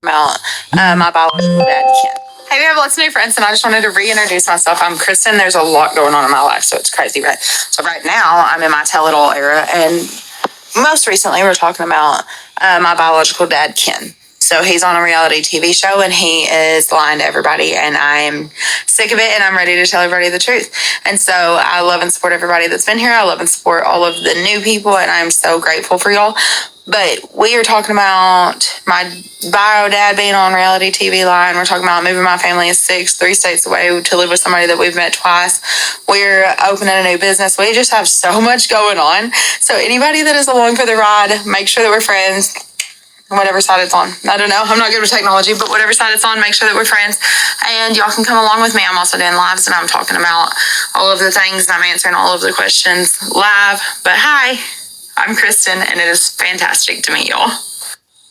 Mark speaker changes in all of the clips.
Speaker 1: about my biological dad, Ken. Hey, we have lots of new friends, and I just wanted to reintroduce myself. I'm Christen. There's a lot going on in my life, so it's crazy, right? So right now, I'm in my tell-it-all era, and most recently, we're talking about my biological dad, Ken. So he's on a reality TV show, and he is lying to everybody, and I'm sick of it, and I'm ready to tell everybody the truth. And so I love and support everybody that's been here. I love and support all of the new people, and I'm so grateful for y'all. But we are talking about my bio dad being on reality TV line. We're talking about moving my family of 6, 3 states away to live with somebody that we've met twice. We're opening a new business. We just have so much going on. So anybody that is along for the ride, make sure that we're friends. Whatever side it's on. I don't know. I'm not good with technology, but whatever side it's on, make sure that we're friends. And y'all can come along with me. I'm also doing lives, and I'm talking about all of the things, and I'm answering all of the questions live. But hi, I'm Christen, and it is fantastic to meet y'all.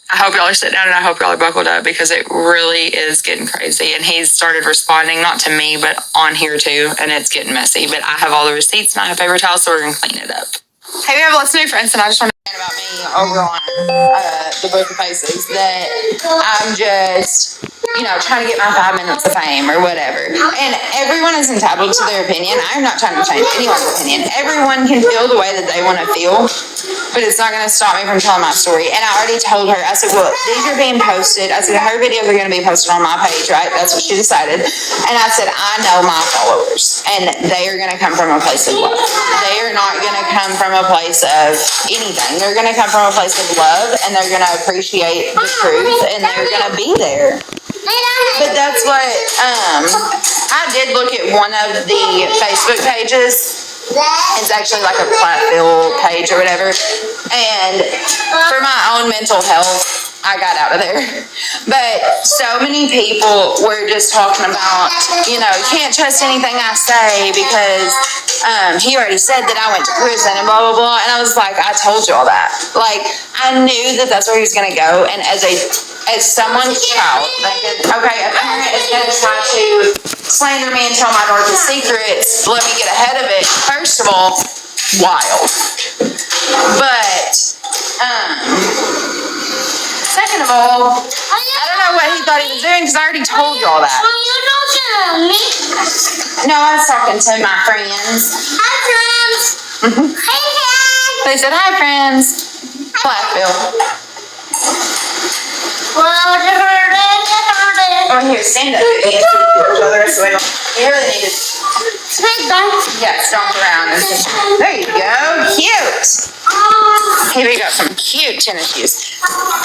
Speaker 1: I hope y'all are sitting down, and I hope y'all are buckled up, because it really is getting crazy. And he's started responding, not to me, but on here too, and it's getting messy. But I have all the receipts, and I have paper towels, so we're going to clean it up. Hey, we have lots of new friends, and I just want to say about me over on the Book of Faces that I'm just, trying to get my 5 minutes of fame or whatever. And everyone is entitled to their opinion. I'm not trying to change anyone's opinion. Everyone can feel the way that they want to feel, but it's not going to stop me from telling my story. And I already told her, I said, well, these are being posted. I said, her videos are going to be posted on my page, right? That's what she decided. And I said, I know my followers, and they are going to come from a place of love. They are not going to come from a place of anything. They're going to come from a place of love, and they're going to appreciate the truth, and they're going to be there. But that's what, I did look at one of the Facebook pages. It's actually like a Plathville page or whatever. And for my own mental health, I got out of there. But so many people were just talking about, you can't trust anything I say because he already said that I went to prison and blah, blah, blah. And I was like, I told you all that. Like, I knew that that's where he was going to go. And as someone's child, thinking, okay, a parent is going to try to slander me and tell my darkest secrets. Let me get ahead of it. First of all, wild. But, second of all, I don't know what he thought he was doing, because I already told you all that. No, I was talking to my friends. Hi, friends. Hey, friends. They said, hi, friends. Plathville. Oh, here, stand up. You really need to. Yeah, stomp around. There you go. Cute. Here we got some cute tennis shoes.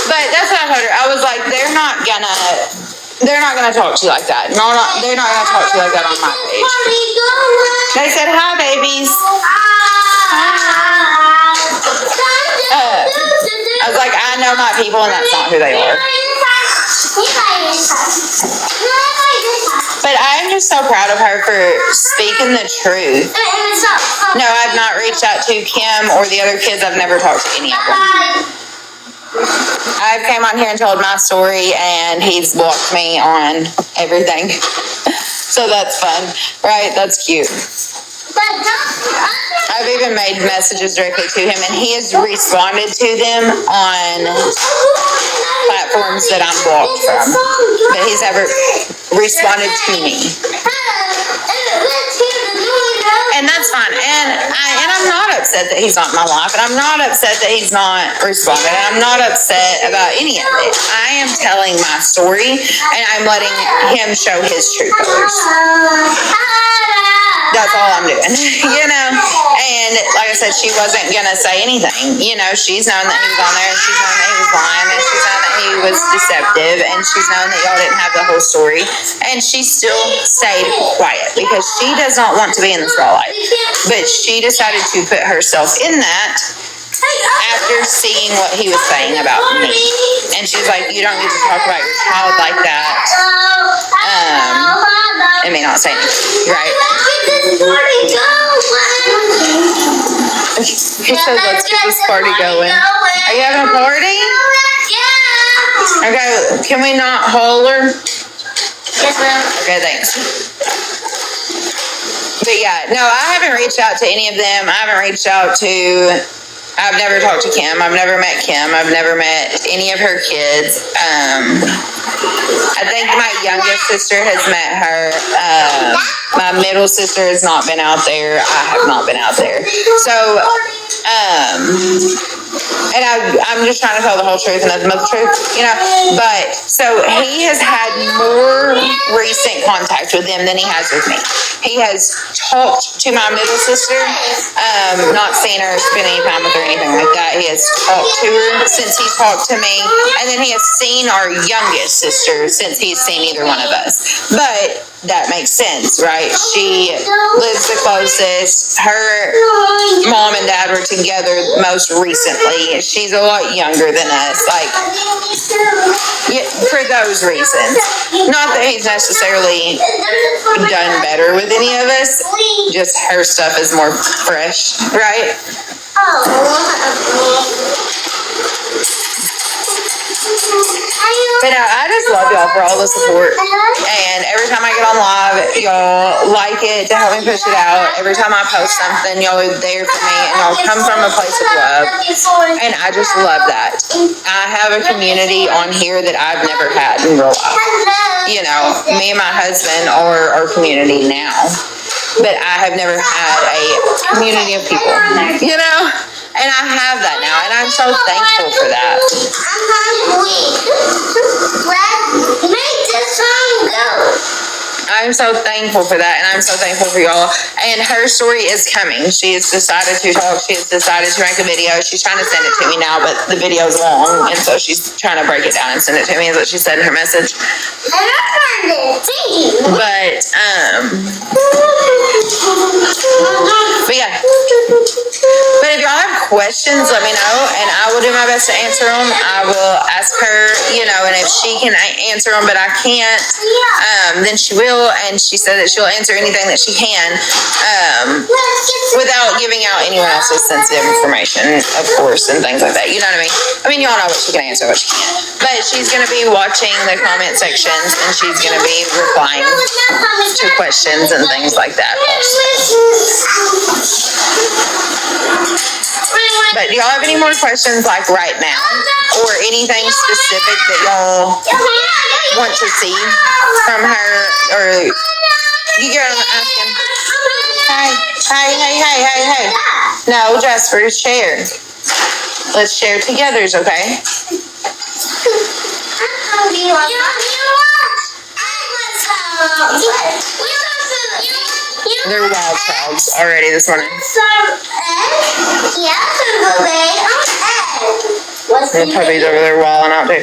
Speaker 1: But that's what I told her. I was like, they're not gonna talk to you like that. No, they're not gonna talk to you like that on my page. They said, hi, babies. I was like, I know my people, and that's not who they are. But I'm just so proud of her for speaking the truth. No, I've not reached out to Kim or the other kids. I've never talked to any of them. I came on here and told my story, and he's blocked me on everything. So that's fun, right? That's cute. I've even made messages directly to him, and he has responded to them on platforms that I'm blocked from. But he's never responded to me. And that's fine. And I'm not upset that he's not in my life, and I'm not upset that he's not responding. I'm not upset about any of it. I am telling my story, and I'm letting him show his true colors. That's all I'm doing, And like I said, she wasn't going to say anything. She's known that he was on there, and she's known that he was lying, and she's known that he was deceptive, and she's known that y'all didn't have the whole story. And she still stayed quiet because she does not want to be in the spotlight. But she decided to put herself in that after seeing what he was saying about me. And she's like, you don't get to talk about your child like that. It may not say anything, right? He said, let's get this party going. Are you having a party? Yeah. Okay, can we not holler? Yes, ma'am. Okay, thanks. But yeah, no, I haven't reached out to any of them. I've never talked to Kim. I've never met Kim. I've never met any of her kids. youngest sister has met her. My middle sister has not been out there. I have not been out there. So, and I'm just trying to tell the whole truth and nothing but the truth, you know. But so he has had more recent contact with them than he has with me. He has talked to my middle sister, not seen her, spent any time with her, anything like that. He has talked to her since he talked to me, and then he has seen our youngest sister since he's seen either one of us. But that makes sense, right? She lives the closest. Her mom and dad were together most recently. She's a lot younger than us, like, yeah, for those reasons. Not that he's necessarily done better with any of us, just her stuff is more fresh, right? But I just love y'all for all the support. And every time I get on live, y'all like it to help me push it out. Every time I post something, y'all are there for me and y'all come from a place of love. And I just love that. I have a community on here that I've never had in real life. You know, me and my husband are our community now. But I have never had a community of people, you know? And I have that now, and I'm so thankful for that. I'm so thankful for that, and I'm so thankful for y'all. And her story is coming. She has decided to talk. She has decided to make a video. She's trying to send it to me now, but the video is long, and so she's trying to break it down and send it to me, is what she said in her message. But yeah. But if y'all have questions, let me know, and I will do my best to answer them. I will ask her, you know, and if she can answer them, but I can't, then she will. And she said that she'll answer anything that she can, without giving out anyone else's sensitive information, of course, and things like that. You know what I mean? I mean, y'all know what she can answer, what she can't. But she's going to be watching the comment sections, and she's going to be replying to questions and things like that also. But do y'all have any more questions, like right now, or anything specific that y'all want to see from her, or you get what I'm asking? Hey. No, Jasper, share. Let's share togethers, okay? They're wild childs already this morning. The puppies over there walling out too.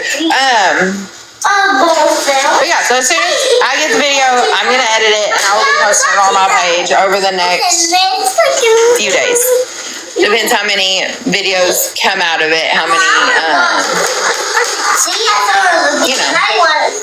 Speaker 1: But yeah, so as soon as I get the video, I'm going to edit it and I will be posting it on my page over the next few days. Depends how many videos come out of it, how many, you know.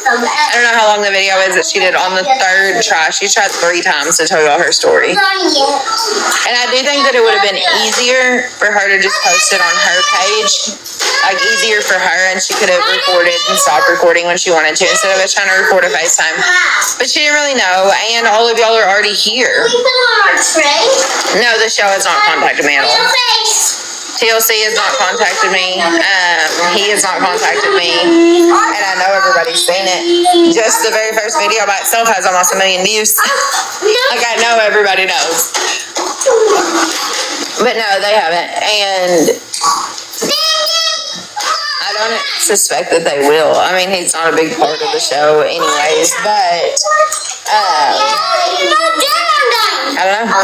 Speaker 1: I don't know how long the video is that she did on the third try. She tried 3 times to tell y'all her story. And I do think that it would have been easier for her to just post it on her page. Like, easier for her, and she could have recorded and stopped recording when she wanted to, instead of us trying to record a FaceTime. But she didn't really know, and all of y'all are already here. No, the show has not contacted me at all. TLC has not contacted me. He has not contacted me. And I know everybody's seen it. Just the very first video by itself has almost 1 million views. Like, I know everybody knows. But no, they haven't. And I don't suspect that they will. I mean, he's not a big part of the show anyways, but I don't know.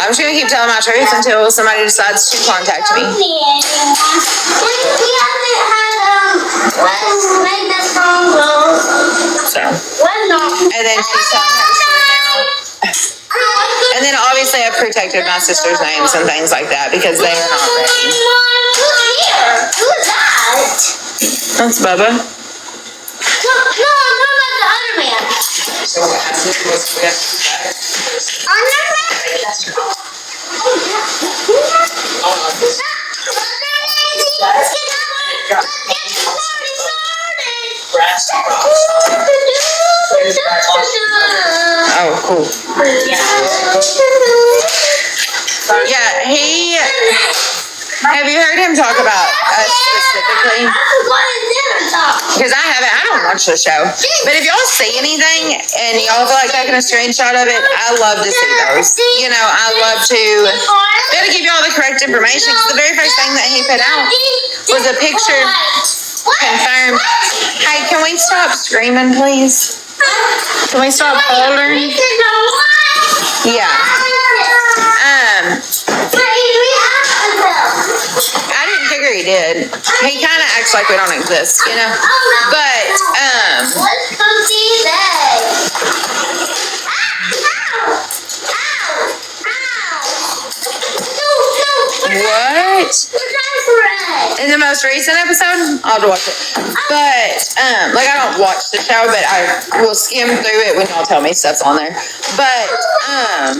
Speaker 1: I'm just going to keep telling my truth until somebody decides to contact me. So, and then she's telling her story now. And then obviously I've protected my sister's names and things like that because they are not ready. Who's that? That's Bubba. No, I'm talking about the other man. So what happened was we got oh, cool. Yeah, have you heard him talk about us specifically. Because I don't watch the show. But if y'all see anything and y'all feel like taking a screenshot of it, I love to see those. You know, I love to be able to give y'all the correct information. Because the very first thing that he put out was a picture confirmed. Hey, can we stop screaming, please? Can we stop hollering? Yeah. I didn't figure he did. He kind of acts like we don't exist, you know? But,
Speaker 2: let's go see that.
Speaker 1: What? In the most recent episode? I'll have to watch it. But, like, I don't watch the show, but I will skim through it when y'all tell me stuff's on there. But, I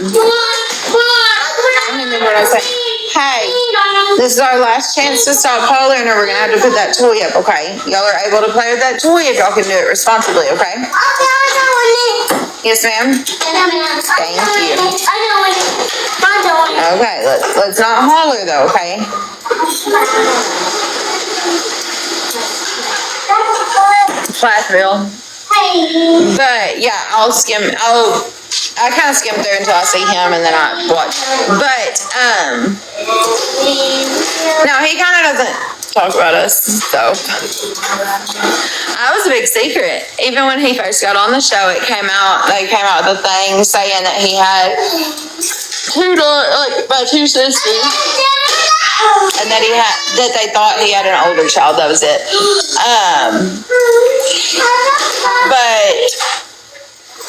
Speaker 1: don't remember what I was saying. Hey, this is our last chance to stop hollering, or we're going to have to put that toy up, okay? Y'all are able to play with that toy if y'all can do it responsibly, okay? Yes, ma'am? Thank you. Okay, let's not holler, though, okay? Plathville. But, yeah, I kind of skim through until I see him, and then I watch. But, no, he kind of doesn't talk about us, so. I was a big secret. Even when he first got on the show, they came out with a thing saying that he had my two sisters, and that they thought he had an older child. That was it. But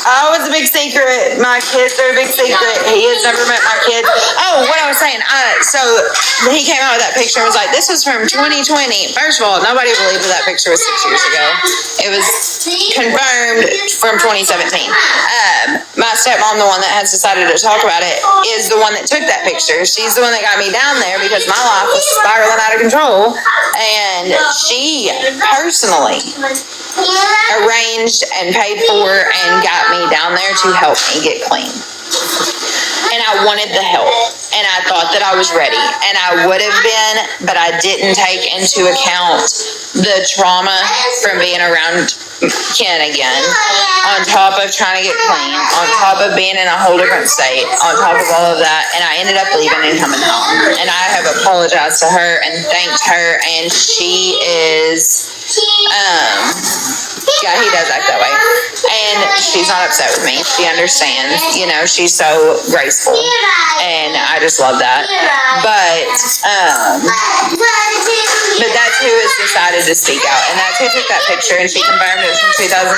Speaker 1: I was a big secret. My kids are a big secret. He has never met my kids. Oh, what I was saying. So he came out with that picture and was like, this was from 2020. First of all, nobody believed that picture was 6 years ago. It was confirmed from 2017. My stepmom, the one that has decided to talk about it, is the one that took that picture. She's the one that got me down there because my life was spiraling out of control. And she personally arranged and paid for and got me down there to help me get clean. And I wanted the help, and I thought that I was ready, and I would have been, but I didn't take into account the trauma from being around Ken again, on top of trying to get clean, on top of being in a whole different state, on top of all of that, and I ended up leaving and coming home. And I have apologized to her and thanked her, and she is, yeah, he does act that way. And she's not upset with me. She understands, you know, she's so graceful, and I just love that. But that's who has decided to speak out, and that's who took that picture, and she confirmed it from 2017.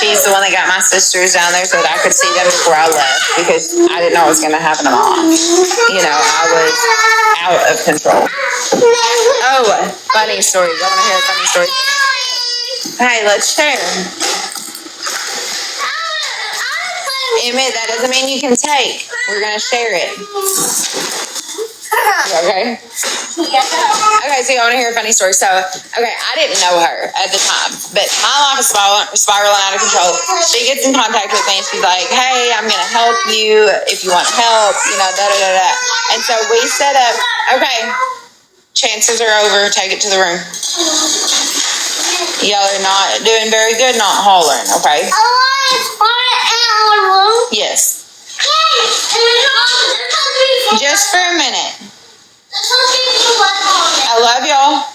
Speaker 1: She's the one that got my sisters down there so that I could see them before I left, because I didn't know what was going to happen to Mom. You know, I was out of control. Oh, funny story. You want to hear a funny story? Hey, let's share. Emmett, that doesn't mean you can take. We're going to share it. Okay? Okay, so you want to hear a funny story. So, okay, I didn't know her at the time, but my life is spiraling out of control. She gets in contact with me, and she's like, hey, I'm going to help you if you want help, you know, da-da-da-da. And so we set up, okay, chances are over, take it to the room. Y'all are not doing very good, not hollering, okay? Yes. Just for a minute. I love y'all.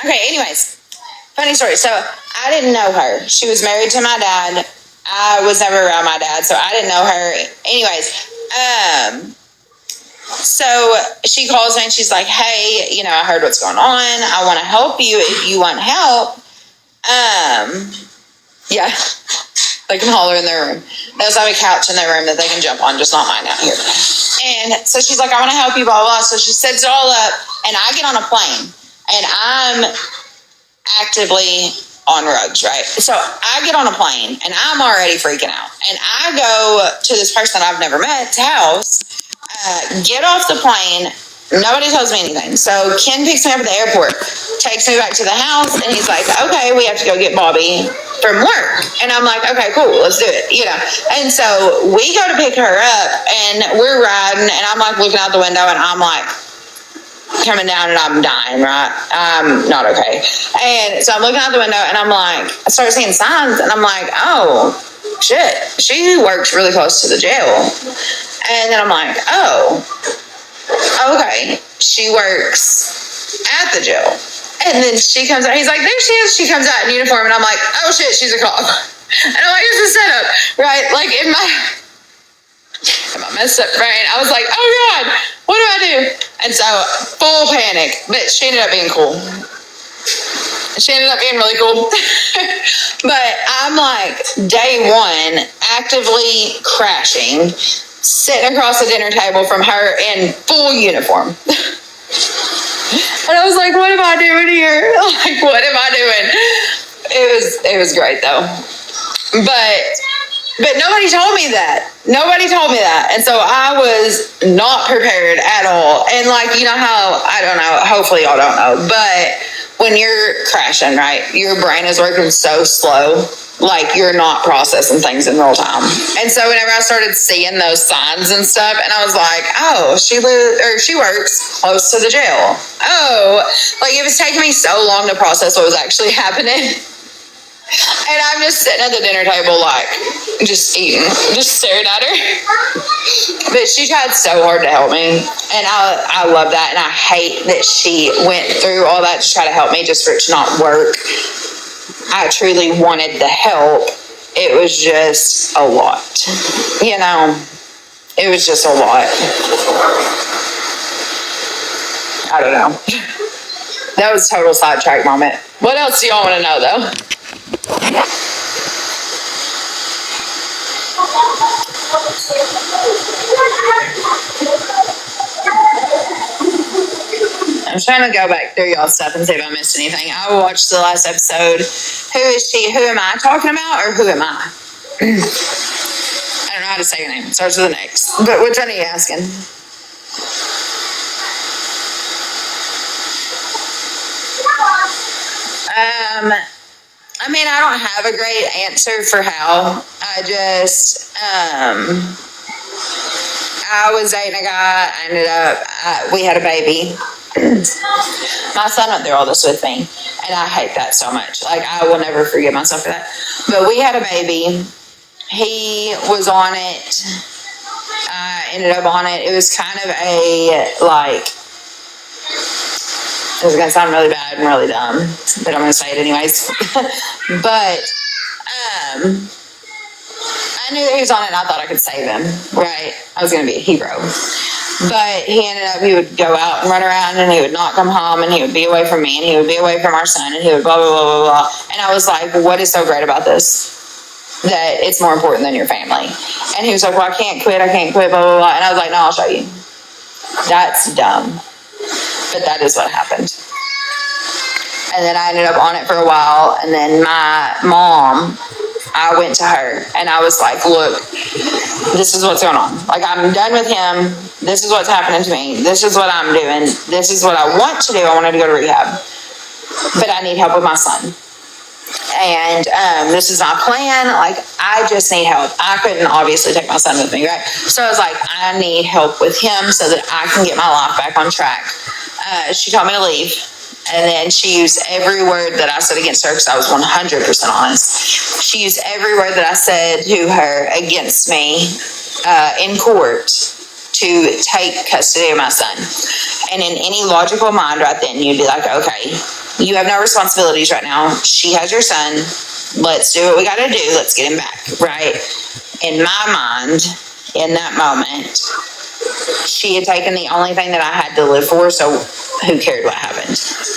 Speaker 1: Okay, anyways. Funny story. So, I didn't know her. She was married to my dad. I was never around my dad, so I didn't know her. Anyways, so she calls me and she's like, hey, you know, I heard what's going on. I want to help you if you want help. Yeah. They can holler in their room. They also have a couch in their room that they can jump on, just not mine out here. And so she's like, I want to help you, blah, blah, blah. So she sets it all up, and I get on a plane, and I'm actively on drugs, right? So I get on a plane, and I'm already freaking out. And I go to this person I've never met's house, get off the plane. Nobody tells me anything. So Ken picks me up at the airport. takes me back to the house, and he's like, okay, we have to go get Bobby from work. And I'm like, okay, cool, let's do it, And so we go to pick her up, and we're riding, and I'm like looking out the window, and I'm like coming down, and I'm dying, right? I'm not okay. And so I'm looking out the window, and I'm like, I start seeing signs, and I'm like, oh, shit, she works really close to the jail. And then I'm like, oh, okay, she works at the jail. And then she comes out, he's like, there she is. She comes out in uniform, and I'm like, oh shit, she's a cop. And I'm like, it's a setup, right? Like in my messed up brain, I was like, oh God, what do I do? And so full panic, but she ended up being cool. She ended up being really cool. But I'm like, day one, actively crashing, sitting across the dinner table from her in full uniform. And I was like, what am I doing here? Like, what am I doing? It was great though. But nobody told me that. Nobody told me that. And so I was not prepared at all. And like, you know how, I don't know, hopefully y'all don't know, but when you're crashing, right, your brain is working so slow, like you're not processing things in real time. And so whenever I started seeing those signs and stuff, and I was like, oh, she works close to the jail. Oh, like it was taking me so long to process what was actually happening. And I'm just sitting at the dinner table, like, just eating, just staring at her. But she tried so hard to help me. And I love that. And I hate that she went through all that to try to help me just for it to not work. I truly wanted the help. It was just a lot. It was just a lot. I don't know. That was a total sidetrack moment. What else do y'all want to know, though? I'm trying to go back through y'all's stuff and see if I missed anything. I watched the last episode. Who is she? Who am I talking about? Or who am I? I don't know how to say your name. It starts with an X. But which one are you asking? I mean, I don't have a great answer for how. I just, I was dating a guy. I ended up, we had a baby. My son went through all this with me, and I hate that so much. Like, I will never forgive myself for that. But we had a baby. He was on it. I ended up on it. It was kind of a, like, it was going to sound really bad and really dumb, but I'm going to say it anyways. But I knew that he was on it, and I thought I could save him, right? I was going to be a hero. But he would go out and run around, and he would not come home, and he would be away from me, and he would be away from our son, and he would blah, blah, blah, blah, blah. And I was like, what is so great about this? That it's more important than your family. And he was like, well, I can't quit, blah, blah, blah. And I was like, no, I'll show you. That's dumb. But that is what happened. And then I ended up on it for a while, and then my mom, I went to her, and I was like, look, this is what's going on. Like, I'm done with him. This is what's happening to me. This is what I'm doing. This is what I want to do. I wanted to go to rehab. But I need help with my son. And this is my plan. Like, I just need help. I couldn't obviously take my son with me, right? So I was like, I need help with him so that I can get my life back on track. She told me to leave. And then she used every word that I said against her, because I was 100% honest. She used every word that I said to her against me in court to take custody of my son. And in any logical mind right then, you'd be like, okay, you have no responsibilities right now. She has your son. Let's do what we got to do. Let's get him back, right? In my mind, in that moment, she had taken the only thing that I had to live for, so who cared what happened?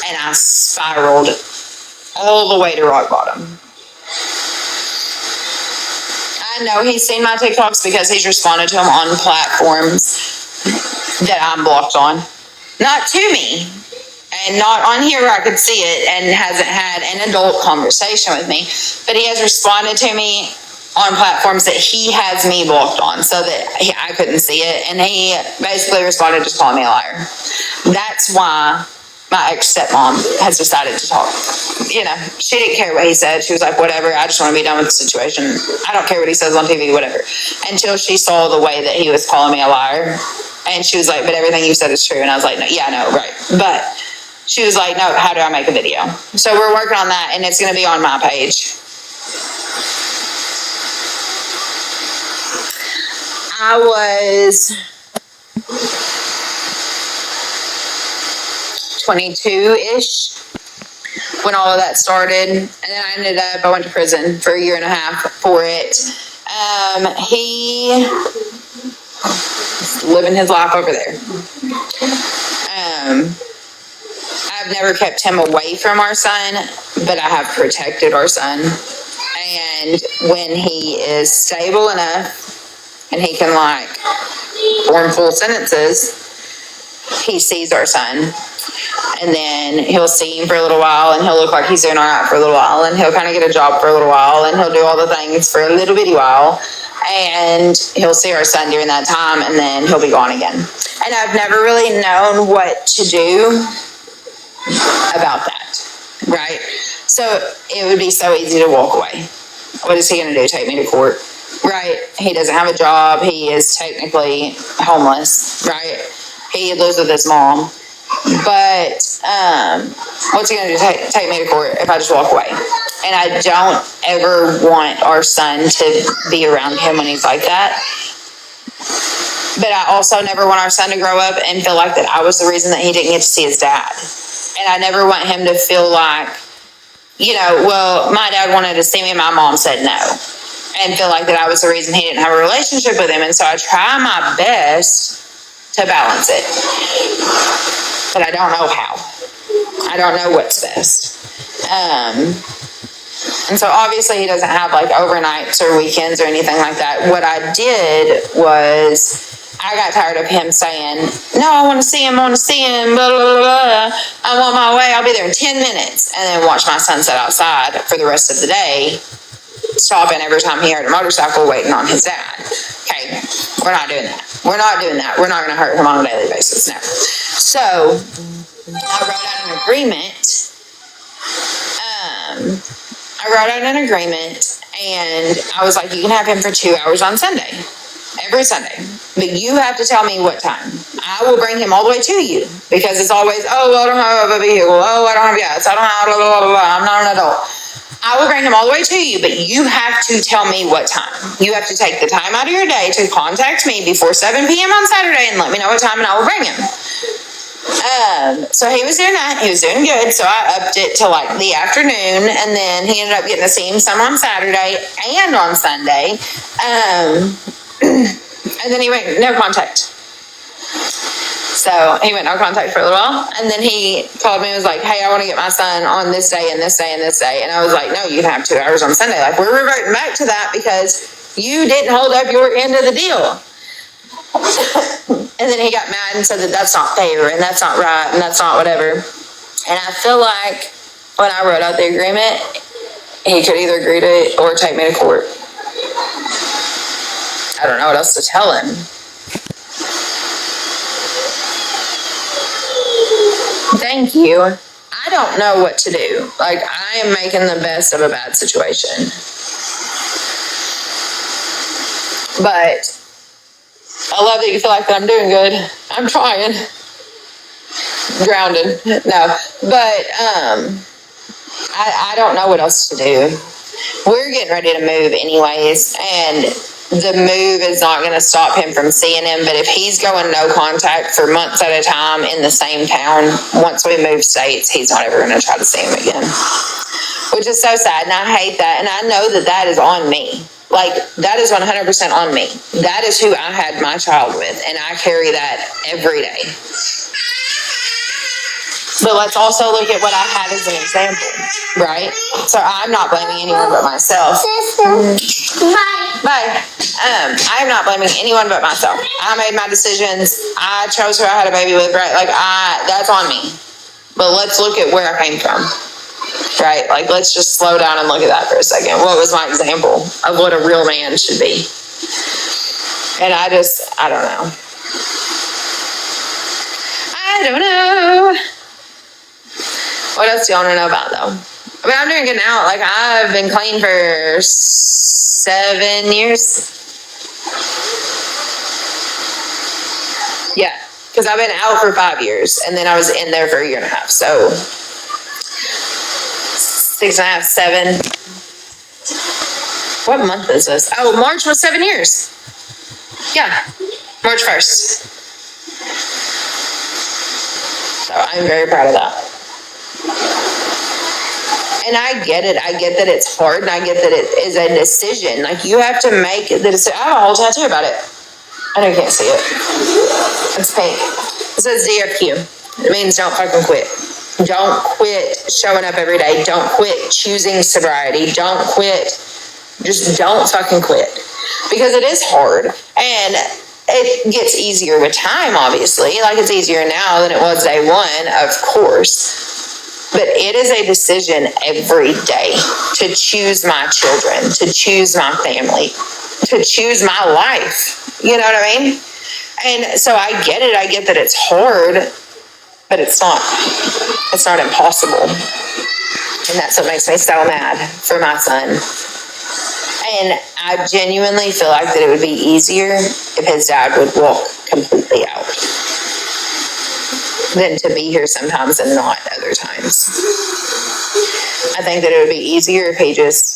Speaker 1: And I spiraled all the way to rock bottom. I know he's seen my TikToks because he's responded to them on platforms that I'm blocked on. Not to me, and not on here where I could see it, and hasn't had an adult conversation with me, but he has responded to me on platforms that he has me blocked on, so that I couldn't see it. And he basically responded just calling me a liar. That's why my ex-stepmom has decided to talk. You know, she didn't care what he said. She was like, whatever, I just want to be done with the situation. I don't care what he says on TV, whatever. Until she saw the way that he was calling me a liar. And she was like, but everything you said is true. And I was like, no, yeah, I know, right. But she was like, no, how do I make a video? So we're working on that, and it's going to be on my page. I was 22-ish when all of that started. And then I went to prison for 1.5 years for it. He living his life over there. I've never kept him away from our son, but I have protected our son. And when he is stable enough and he can like form full sentences, he sees our son. And then he'll see him for a little while, and he'll look like he's doing all right for a little while, and he'll kind of get a job for a little while, and he'll do all the things for a little bitty while, and he'll see our son during that time, and then he'll be gone again. And I've never really known what to do about that, right? So it would be so easy to walk away. What is he going to do? Take me to court, right? He doesn't have a job. He is technically homeless, right? He lives with his mom. But what's he going to do? Take me to court if I just walk away? And I don't ever want our son to be around him when he's like that. But I also never want our son to grow up and feel like that I was the reason that he didn't get to see his dad. And I never want him to feel like, you know, well, my dad wanted to see me and my mom said no. And feel like that I was the reason he didn't have a relationship with him. And so I try my best to balance it. But I don't know how. I don't know what's best. And so obviously he doesn't have like overnights or weekends or anything like that. What I did was I got tired of him saying, no, I want to see him, blah, blah, blah, blah. I'm on my way. I'll be there in 10 minutes. And then watch my son sit outside for the rest of the day, stopping every time he heard a motorcycle waiting on his dad. Okay, we're not doing that. We're not doing that. We're not going to hurt him on a daily basis now. So I wrote out an agreement. And I was like, you can have him for 2 hours on Sunday, every Sunday. But you have to tell me what time. I will bring him all the way to you, because it's always, oh, I don't have a vehicle. Oh, I don't have gas. I don't have blah, blah, blah, blah. I'm not an adult. I will bring him all the way to you, but you have to tell me what time. You have to take the time out of your day to contact me before 7 p.m. on Saturday and let me know what time, and I will bring him. So he was doing that. He was doing good. So I upped it to like the afternoon, and then he ended up getting to see him some on Saturday and on Sunday. And then he went no contact. So he went no contact for a little while, and then he called me and was like, hey, I want to get my son on this day and this day and this day. And I was like, no, you can have 2 hours on Sunday. Like, we're reverting back to that because you didn't hold up your end of the deal. And then he got mad and said that that's not fair and that's not right and that's not whatever. And I feel like when I wrote out the agreement, he could either agree to it or take me to court. I don't know what else to tell him. Thank you. I don't know what to do. Like, I am making the best of a bad situation. But I love that you feel like that I'm doing good. I'm trying. Grounded. No. But I don't know what else to do. We're getting ready to move anyways, and the move is not going to stop him from seeing him. But if he's going no contact for months at a time in the same town, once we move states, he's not ever going to try to see him again. Which is so sad, and I hate that. And I know that that is on me. Like, that is 100% on me. That is who I had my child with, and I carry that every day. But let's also look at what I had as an example, right? So I'm not blaming anyone but myself. Bye. I'm not blaming anyone but myself. I made my decisions. I chose who I had a baby with, right? Like, that's on me. But let's look at where I came from. Right? Like, let's just slow down and look at that for a second. What was my example of what a real man should be? And I don't know. What else do you want to know about, though? I mean, I'm doing good now. Like, I've been clean for 7 years. Yeah, because I've been out for 5 years, and then I was in there for a year and a half. So 6.5, 7. What month is this? Oh, March was 7 years. Yeah, March 1st. So I'm very proud of that. And I get it. I get that it's hard, and I get that it is a decision. Like, you have to make the decision. I have a whole tattoo about it. I know you can't see it. It's pink. It says DFQ. It means don't fucking quit. Don't quit showing up every day. Don't quit choosing sobriety. Don't quit. Just don't fucking quit. Because it is hard. And it gets easier with time, obviously. Like, it's easier now than it was day one, of course. But it is a decision every day to choose my children, to choose my family, to choose my life. You know what I mean? And so I get it. I get that it's hard, but it's not impossible. And that's what makes me so mad for my son. And I genuinely feel like that it would be easier if his dad would walk completely out than to be here sometimes and not other times. I think that it would be easier if he just,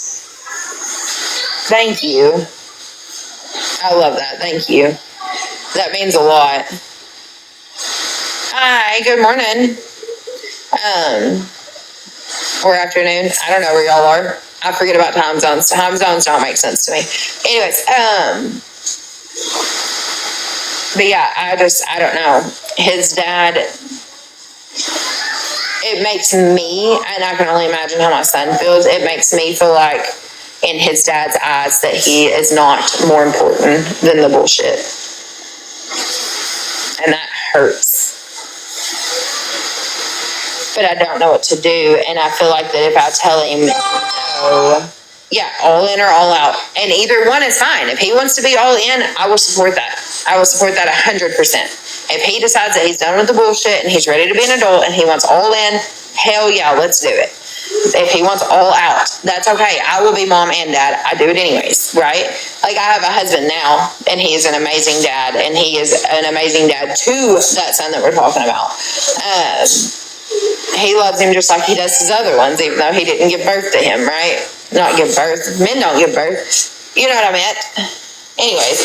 Speaker 1: thank you. I love that. Thank you. That means a lot. Hi, good morning. Or afternoon. I don't know where y'all are. I forget about time zones. Time zones don't make sense to me. Anyways, but yeah, I don't know. His dad, it makes me, and I can only imagine how my son feels, it makes me feel like in his dad's eyes that he is not more important than the bullshit. And that hurts. But I don't know what to do, and I feel like that if I tell him no, yeah, all in or all out, and either one is fine. If he wants to be all in, I will support that. I will support that 100%. If he decides that he's done with the bullshit and he's ready to be an adult and he wants all in, hell yeah, let's do it. If he wants all out, that's okay. I will be mom and dad. I do it anyways, right? Like, I have a husband now, and he is an amazing dad, and he is an amazing dad to that son that we're talking about. He loves him just like he does his other ones, even though he didn't give birth to him, right? Not give birth. Men don't give birth. You know what I meant. Anyways,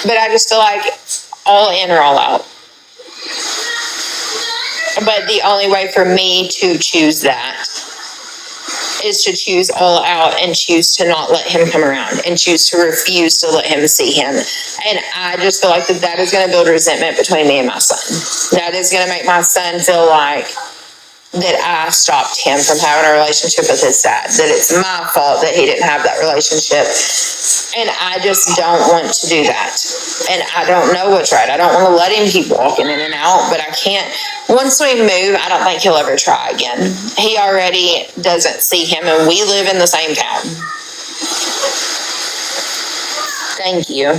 Speaker 1: but I just feel like all in or all out. But the only way for me to choose that is to choose all out and choose to not let him come around and choose to refuse to let him see him. And I just feel like that is going to build resentment between me and my son. That is going to make my son feel like that I stopped him from having a relationship with his dad, that it's my fault that he didn't have that relationship. And I just don't want to do that. And I don't know what's right. I don't want to let him keep walking in and out, but I can't. Once we move, I don't think he'll ever try again. He already doesn't see him, and we live in the same town. Thank you.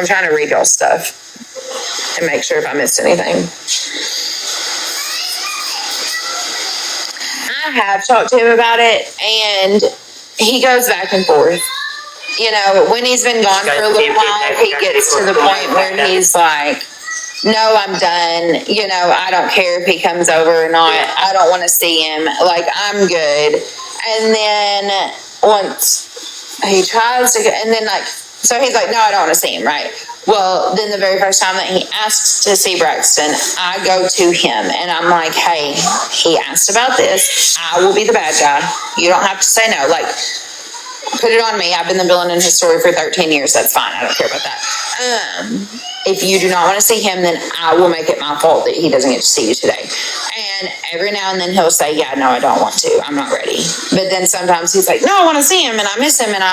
Speaker 1: I'm trying to read y'all stuff and make sure if I missed anything. I have talked to him about it, and he goes back and forth. You know, when he's been gone for a little while, he gets to the point where he's like, no, I'm done. You know, I don't care if he comes over or not. I don't want to see him. Like, I'm good. And then once he tries to get, and then like, so he's like, no, I don't want to see him, right? Well, then the very first time that he asks to see Braxton, I go to him and I'm like, hey, he asked about this. I will be the bad guy. You don't have to say no. Like, put it on me. I've been the villain in his story for 13 years. That's fine. I don't care about that. If you do not want to see him, then I will make it my fault that he doesn't get to see you today. And every now and then he'll say, yeah, no, I don't want to. I'm not ready. But then sometimes he's like, no, I want to see him and I miss him. And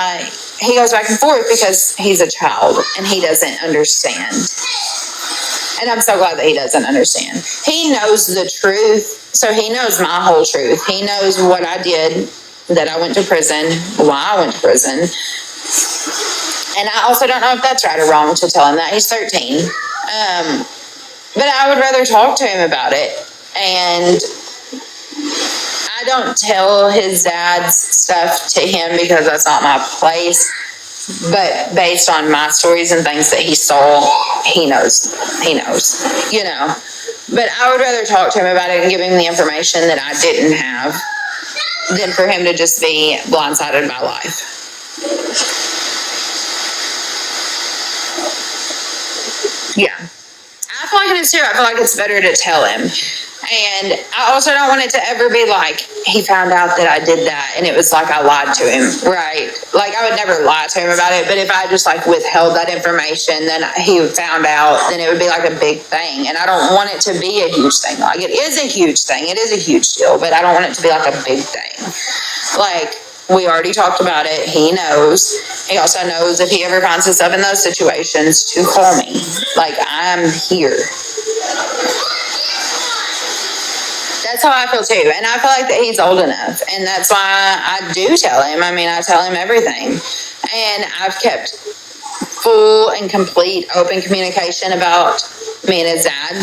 Speaker 1: he goes back and forth because he's a child and he doesn't understand. And I'm so glad that he doesn't understand. He knows the truth. So he knows my whole truth. He knows what I did, that I went to prison, why I went to prison. And I also don't know if that's right or wrong to tell him that. He's 13. But I would rather talk to him about it. And I don't tell his dad's stuff to him because that's not my place. But based on my stories and things that he saw, he knows, you know. But I would rather talk to him about it and give him the information that I didn't have than for him to just be blindsided by life. Yeah. I feel like it is too. I feel like it's better to tell him. And I also don't want it to ever be like, he found out that I did that and it was like I lied to him, right? Like I would never lie to him about it, but if I just like withheld that information, then he found out, then it would be like a big thing. And I don't want it to be a huge thing. Like it is a huge thing. It is a huge deal, but I don't want it to be like a big thing. Like, we already talked about it. He knows. He also knows if he ever finds himself in those situations to call me. Like, I'm here. That's how I feel too. And I feel like that he's old enough. And that's why I do tell him. I mean, I tell him everything. And I've kept full and complete open communication about me and his dad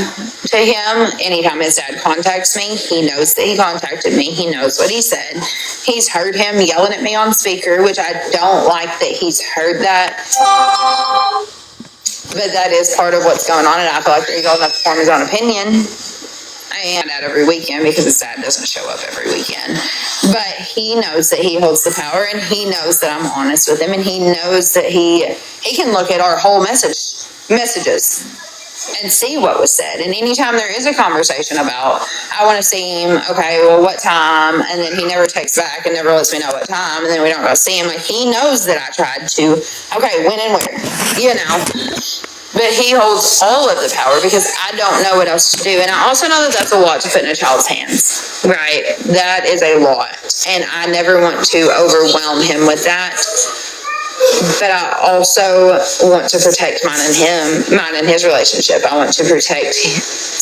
Speaker 1: to him. Anytime his dad contacts me, he knows that he contacted me. He knows what he said. He's heard him yelling at me on speaker, which I don't like that he's heard that. But that is part of what's going on, and I feel like he's old enough to form his own opinion. And that every weekend because his dad doesn't show up every weekend. But he knows that he holds the power, and he knows that I'm honest with him, and he knows that he can look at our whole messages and see what was said. And anytime there is a conversation about, I want to see him, okay, well, what time? And then he never texts back and never lets me know what time, and then we don't go see him. Like, he knows that I tried to, okay, when and where, you know. But he holds all of the power because I don't know what else to do. And I also know that that's a lot to put in a child's hands, right? That is a lot. And I never want to overwhelm him with that. But I also want to protect mine and his relationship. I want to protect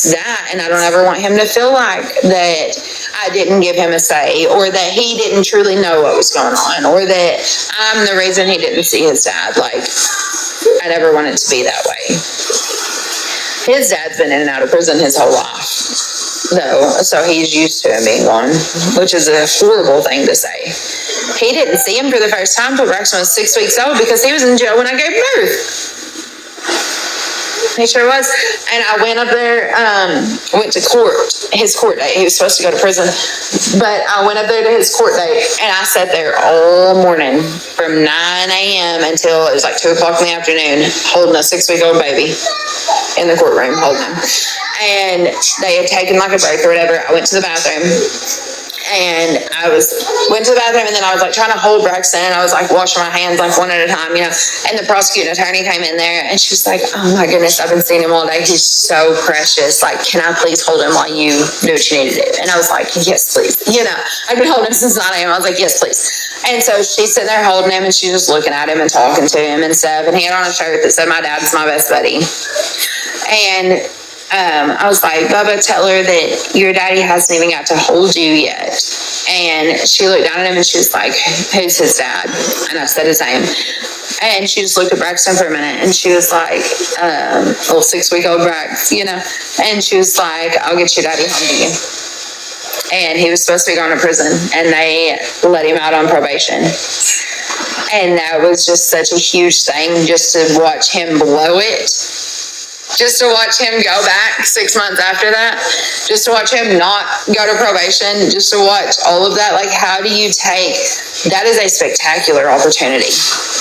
Speaker 1: that. And I don't ever want him to feel like that I didn't give him a say, or that he didn't truly know what was going on, or that I'm the reason he didn't see his dad. Like, I never want it to be that way. His dad's been in and out of prison his whole life, though, so he's used to him being gone, which is a horrible thing to say. He didn't see him for the first time till Braxton was 6 weeks old because he was in jail when I gave birth. He sure was. And I went up there, went to court, his court date. He was supposed to go to prison. But I went up there to his court date, and I sat there all morning from 9 a.m. until it was like 2 o'clock in the afternoon, holding a 6-week-old baby in the courtroom, holding him. And they had taken like a break or whatever. I went to the bathroom. And I went to the bathroom, and then I was like trying to hold Braxton, and I was like washing my hands like one at a time, you know. And the prosecuting attorney came in there, and she was like, "Oh my goodness, I've been seeing him all day. He's so precious. Like, can I please hold him while you do what you need to do?" And I was like, "Yes, please." You know, I've been holding him since 9 a.m. I was like, "Yes, please." And so she's sitting there holding him, and she's just looking at him and talking to him and stuff. And he had on a shirt that said, "My dad's my best buddy." And I was like, "Bubba, tell her that your daddy hasn't even got to hold you yet." And she looked down at him and she was like, "Who's his dad?" And I said his name. And she just looked at Braxton for a minute, and she was like, little 6-week-old Brax, you know. And she was like, "I'll get your daddy home to you." And he was supposed to be going to prison, and they let him out on probation. And that was just such a huge thing, just to watch him blow it. Just to watch him go back 6 months after that, just to watch him not go to probation, just to watch all of that. Like, how do you that is a spectacular opportunity.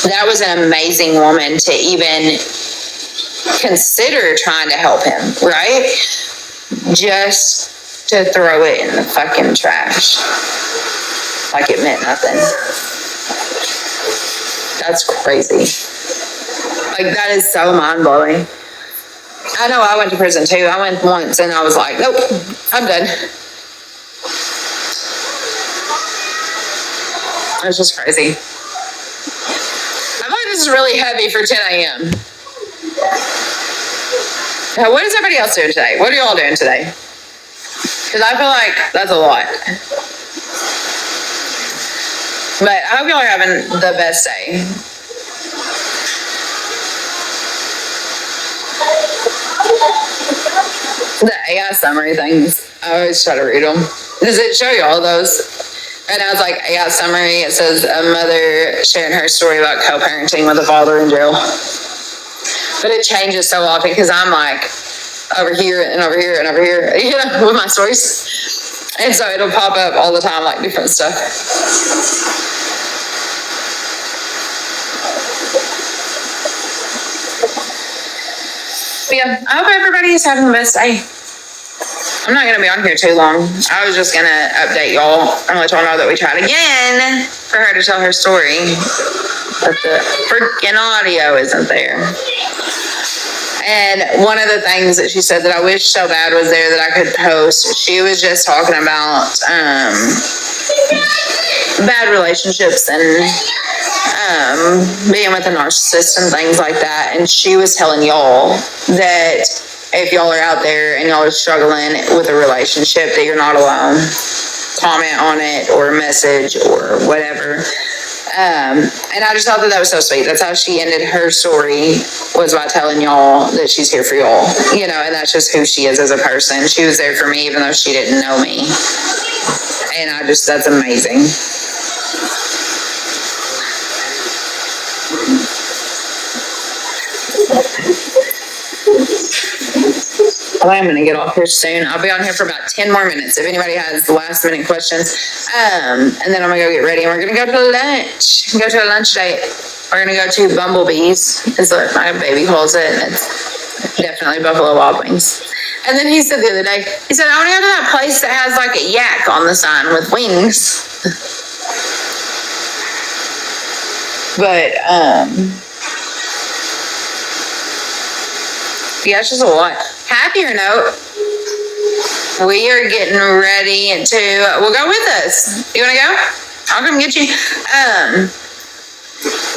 Speaker 1: That was an amazing woman to even consider trying to help him, right? Just to throw it in the fucking trash. Like it meant nothing. That's crazy. Like, that is so mind-blowing. I know I went to prison too. I went once and I was like, "Nope, I'm done." It's just crazy. I feel like this is really heavy for 10 a.m. Now, what is everybody else doing today? What are y'all doing today? Because I feel like that's a lot. But I hope y'all are having the best day. The AI summary things, I always try to read them. Does it show you all those? Right now it's like AI summary. It says a mother sharing her story about co-parenting with a father in jail. But it changes so often because I'm like over here and over here and over here, with my stories. And so it'll pop up all the time, like different stuff. But yeah, I hope everybody is having the best day. I'm not going to be on here too long. I was just going to update y'all and let y'all know that we tried again for her to tell her story. But the freaking audio isn't there. And one of the things that she said that I wish so bad was there that I could post, she was just talking about bad relationships and being with a narcissist and things like that. And she was telling y'all that if y'all are out there and y'all are struggling with a relationship, that you're not alone. Comment on it or message or whatever. And I just thought that was so sweet. That's how she ended her story, was by telling y'all that she's here for y'all, and that's just who she is as a person. She was there for me even though she didn't know me. And that's amazing. I'm going to get off here soon. I'll be on here for about 10 more minutes if anybody has last minute questions. And then I'm going to go get ready and we're going to go to lunch. Go to a lunch date. We're going to go to Bumblebees, is what my baby calls it. It's definitely Buffalo Wild Wings. And then he said the other day, he said, I want to go to that place that has like a yak on the sign with wings. But, yeah, it's just a lot. Happier note, we are getting ready to, well, go with us. You want to go? I'll come get you.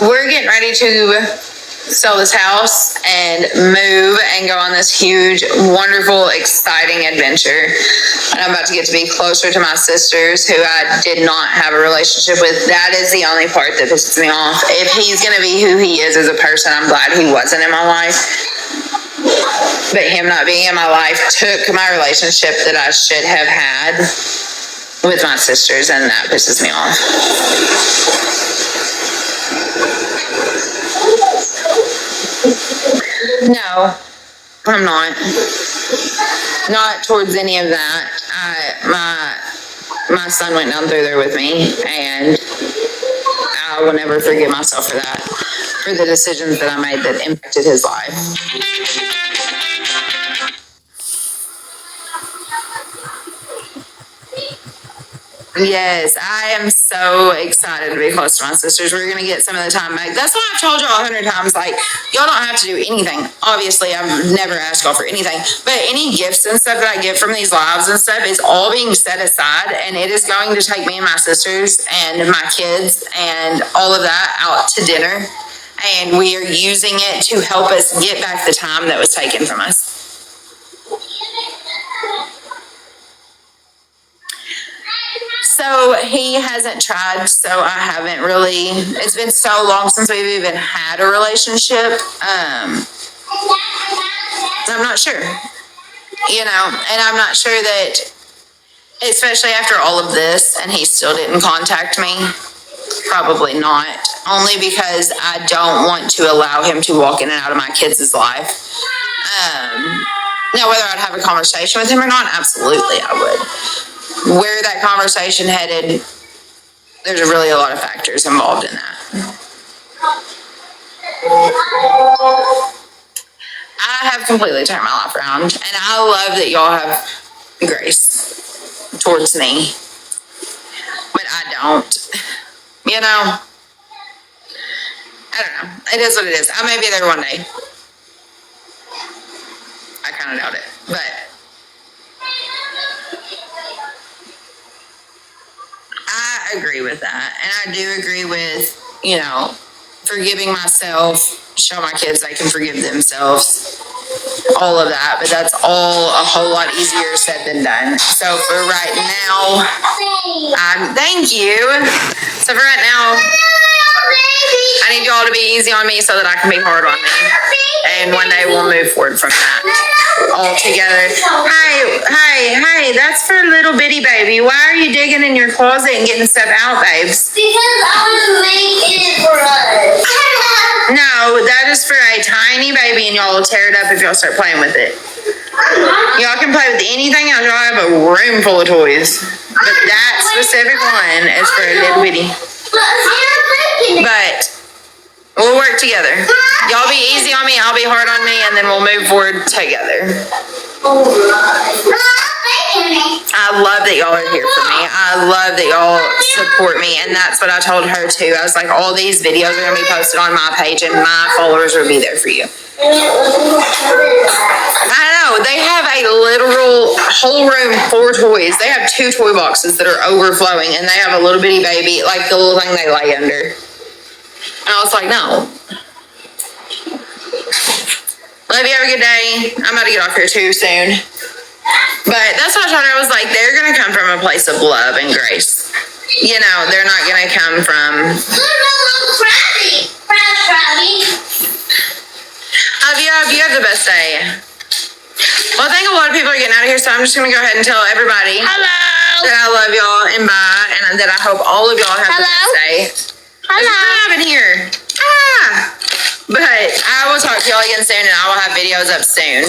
Speaker 1: We're getting ready to sell this house and move and go on this huge, wonderful, exciting adventure. And I'm about to get to be closer to my sisters who I did not have a relationship with. That is the only part that pisses me off. If he's going to be who he is as a person, I'm glad he wasn't in my life. But him not being in my life took my relationship that I should have had with my sisters, and that pisses me off. No, I'm not. Not towards any of that. My son went down through there with me, and I will never forgive myself for that, for the decisions that I made that impacted his life. Yes, I am so excited to be close to my sisters. We're going to get some of the time back. That's why I've told y'all 100 times, like, y'all don't have to do anything. Obviously, I've never asked y'all for anything. But any gifts and stuff that I get from these lives and stuff is all being set aside. And it is going to take me and my sisters and my kids and all of that out to dinner. And we are using it to help us get back the time that was taken from us. So he hasn't tried, so I haven't really, it's been so long since we've even had a relationship. I'm not sure, and I'm not sure that, especially after all of this, and he still didn't contact me, probably not, only because I don't want to allow him to walk in and out of my kids' life. Now, whether I'd have a conversation with him or not, absolutely I would. Where that conversation headed, there's really a lot of factors involved in that. I have completely turned my life around, and I love that y'all have grace towards me, but I don't. I don't know. It is what it is. I may be there one day. I kind of doubt it, but I agree with that. And I do agree with, forgiving myself, show my kids they can forgive themselves, all of that. But that's all a whole lot easier said than done. So for right now, thank you. So for right now, I need y'all to be easy on me so that I can be hard on me. And one day we'll move forward from that. all together. Hey, that's for little bitty baby. Why are you digging in your closet and getting stuff out, babes?
Speaker 2: Because I want to make it for us.
Speaker 1: No, that is for a tiny baby, and y'all will tear it up if y'all start playing with it. Y'all can play with anything else. Y'all have a room full of toys. But that specific one is for a little bitty. But we'll work together. Y'all be easy on me, I'll be hard on me, and then we'll move forward together. I love that y'all are here for me. I love that y'all support me, and that's what I told her too. I was like, all these videos are gonna be posted on my page, and my followers will be there for you. I know, they have a literal whole room for toys. They have 2 toy boxes that are overflowing, and they have a little bitty baby, like the little thing they lay under. And I was like, no. Love you, have a good day. I'm about to get off here too soon. But that's what I told her. I was like, they're going to come from a place of love and grace. You know, they're not going to come from... Love you have the best day. Well, I think a lot of people are getting out of here, so I'm just going to go ahead and tell everybody that I love y'all and bye, and that I hope all of y'all have the best day. What's happening here? But I will talk to y'all again soon, and I will have videos up soon.